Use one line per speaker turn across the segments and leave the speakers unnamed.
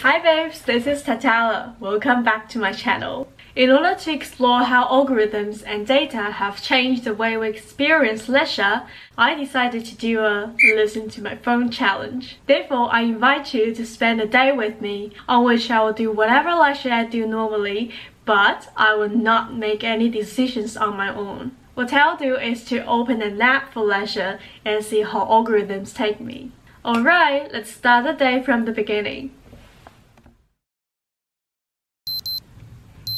Hi babes, this is Tatara. Welcome back to my channel. In order to explore how algorithms and data have changed the way we experience leisure, I decided to do a listen to my phone challenge. Therefore, I invite you to spend a day with me on which I will do whatever leisure I do normally, but I will not make any decisions on my own. What I'll do is to open an app for leisure and see how algorithms take me. Alright, let's start the day from the beginning.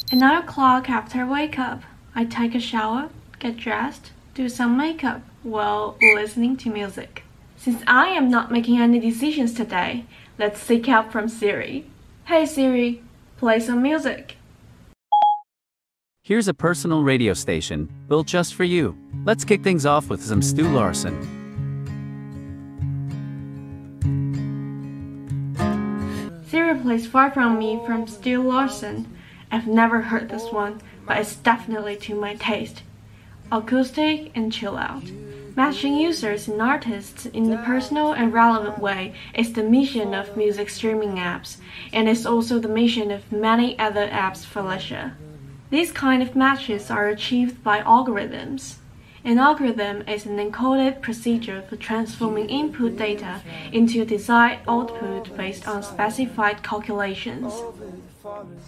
At 9 o'clock after I wake up, I take a shower, get dressed, do some makeup while listening to music. Since I am not making any decisions today, let's seek help from Siri. Hey Siri, play some music.
Here's a personal radio station, built just for you. Let's kick things off with some Stu Larson.
Siri plays Far From Me from Stu Larson. I've never heard this one, but it's definitely to my taste. Acoustic and chill out. Matching users and artists in a personal and relevant way is the mission of music streaming apps, and is also the mission of many other apps for leisure. These kind of matches are achieved by algorithms. An algorithm is an encoded procedure for transforming input data into a desired output based on specified calculations.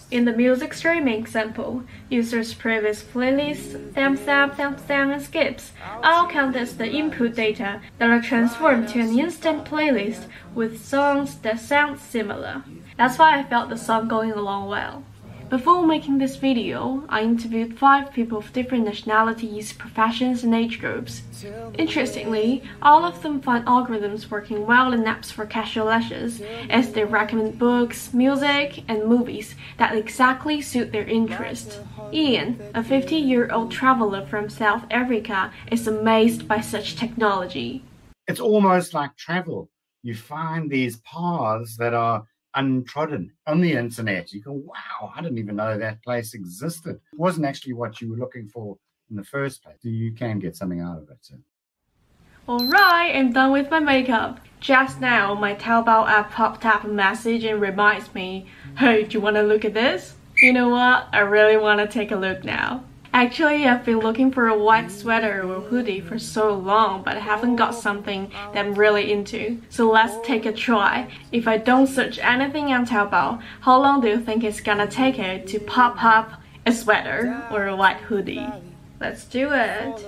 In the music streaming example, users' previous playlists, thumbs up, thumbs down, and skips all count as the input data that are transformed to an instant playlist with songs that sound similar. That's why I felt the song going along well. Before making this video, I interviewed 5 people of different nationalities, professions, and age groups. Interestingly, all of them find algorithms working well in apps for casual leisures, as they recommend books, music, and movies that exactly suit their interest. Ian, a 50-year-old traveler from South Africa, is amazed by such technology.
It's almost like travel. You find these paths that are untrodden on the internet. You go, wow, I didn't even know that place existed. It wasn't actually what you were looking for in the first place. You can get something out of it. So.
Alright, I'm done with my makeup. Just now, my Taobao app popped up a message and reminds me, hey, do you want to look at this? You know what? I really want to take a look now. Actually, I've been looking for a white sweater or hoodie for so long, but I haven't got something that I'm really into. So let's take a try. If I don't search anything on Taobao, how long do you think it's gonna take it to pop up a sweater or a white hoodie? Let's do it.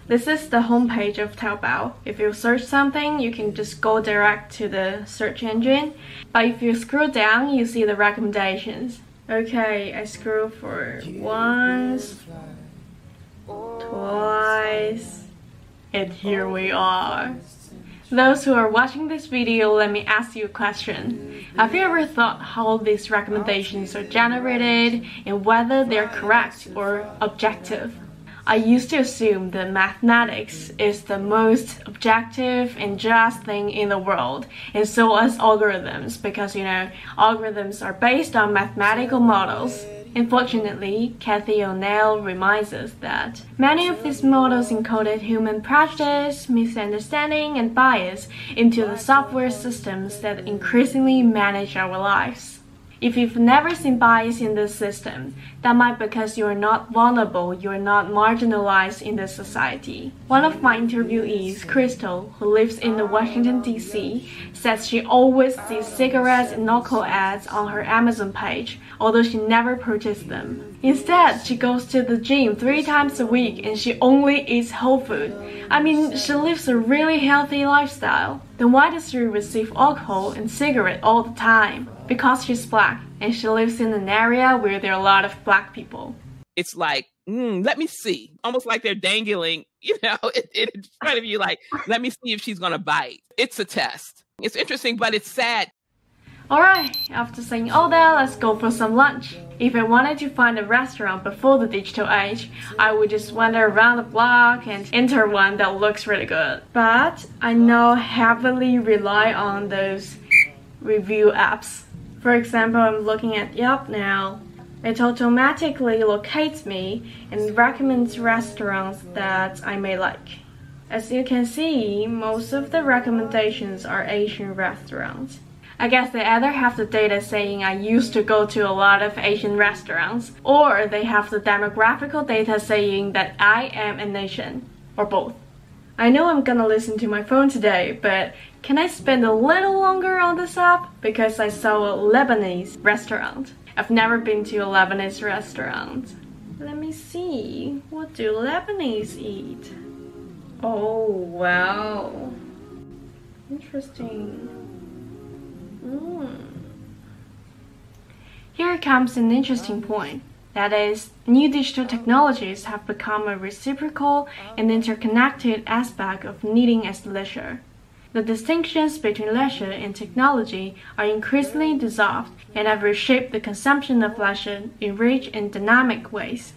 This is the homepage of Taobao. If you search something, you can just go direct to the search engine. But if you scroll down, you see the recommendations. Okay, I scroll for once, twice, and here we are. Those who are watching this video, let me ask you a question. Have you ever thought how these recommendations are generated and whether they're correct or objective? I used to assume that mathematics is the most objective and just thing in the world, and so as algorithms, because algorithms are based on mathematical models. Unfortunately, Kathy O'Neill reminds us that many of these models encoded human prejudice, misunderstanding, and bias into the software systems that increasingly manage our lives. If you've never seen bias in this system, that might be because you're not vulnerable, you're not marginalized in this society. One of my interviewees, Crystal, who lives in the Washington, D.C., says she always sees cigarettes and alcohol ads on her Amazon page, although she never purchased them. Instead, she goes to the gym 3 times a week and she only eats whole food. I mean, she lives a really healthy lifestyle. Then why does she receive alcohol and cigarette all the time? Because she's black and she lives in an area where there are a lot of black people.
It's like, let me see. Almost like they're dangling, in front of you, like, let me see if she's gonna bite. It's a test. It's interesting, but it's sad.
Alright, after saying all that, let's go for some lunch. If I wanted to find a restaurant before the digital age, I would just wander around the block and enter one that looks really good. But I now heavily rely on those review apps. For example, I'm looking at Yelp now. It automatically locates me and recommends restaurants that I may like. As you can see, most of the recommendations are Asian restaurants. I guess they either have the data saying I used to go to a lot of Asian restaurants, or they have the demographical data saying that I am an Asian, or both. I know I'm gonna listen to my phone today, but can I spend a little longer on this app? Because I saw a Lebanese restaurant. I've never been to a Lebanese restaurant. Let me see. What do Lebanese eat? Oh, wow. Interesting. Here comes an interesting point. That is, new digital technologies have become a reciprocal and interconnected aspect of needing as leisure. The distinctions between leisure and technology are increasingly dissolved and have reshaped the consumption of leisure in rich and dynamic ways.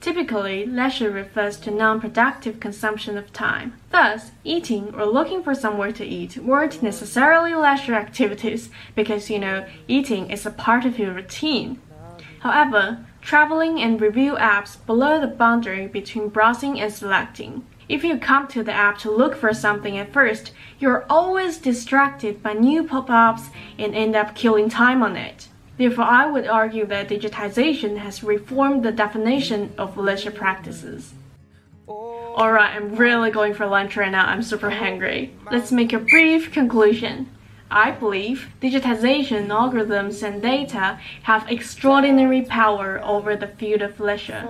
Typically, leisure refers to non-productive consumption of time. Thus, eating or looking for somewhere to eat weren't necessarily leisure activities because, eating is a part of your routine. However, traveling and review apps blur the boundary between browsing and selecting. If you come to the app to look for something at first, you're always distracted by new pop-ups and end up killing time on it. Therefore, I would argue that digitization has reformed the definition of leisure practices. Alright, I'm really going for lunch right now. I'm super hungry. Let's make a brief conclusion. I believe digitization, algorithms, and data have extraordinary power over the field of leisure.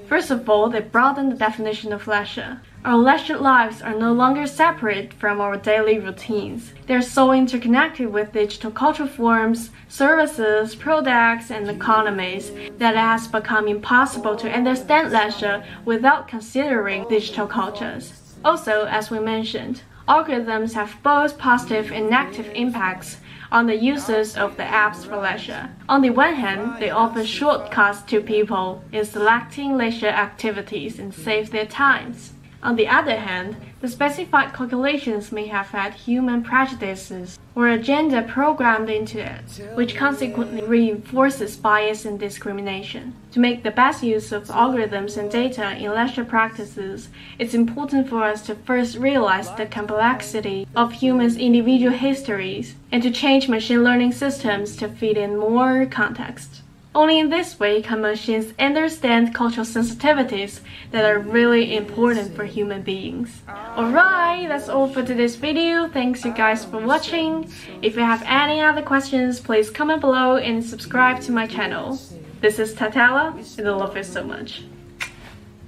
First of all, they broaden the definition of leisure. Our leisure lives are no longer separate from our daily routines. They're so interconnected with digital cultural forms, services, products, and economies that it has become impossible to understand leisure without considering digital cultures. Also, as we mentioned, algorithms have both positive and negative impacts on the users of the apps for leisure. On the one hand, they offer shortcuts to people in selecting leisure activities and save their times. On the other hand, the specified calculations may have had human prejudices or agenda programmed into it, which consequently reinforces bias and discrimination. To make the best use of algorithms and data in leisure practices, it's important for us to first realize the complexity of humans' individual histories and to change machine learning systems to fit in more context. Only in this way can machines understand cultural sensitivities that are really important for human beings. Alright, that's all for today's video. Thanks you guys for watching. If you have any other questions, please comment below and subscribe to my channel. This is Tatara, and I love you so much.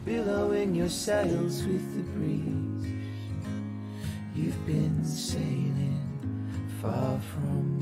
Billowing your sails with the breeze, you've been sailing far from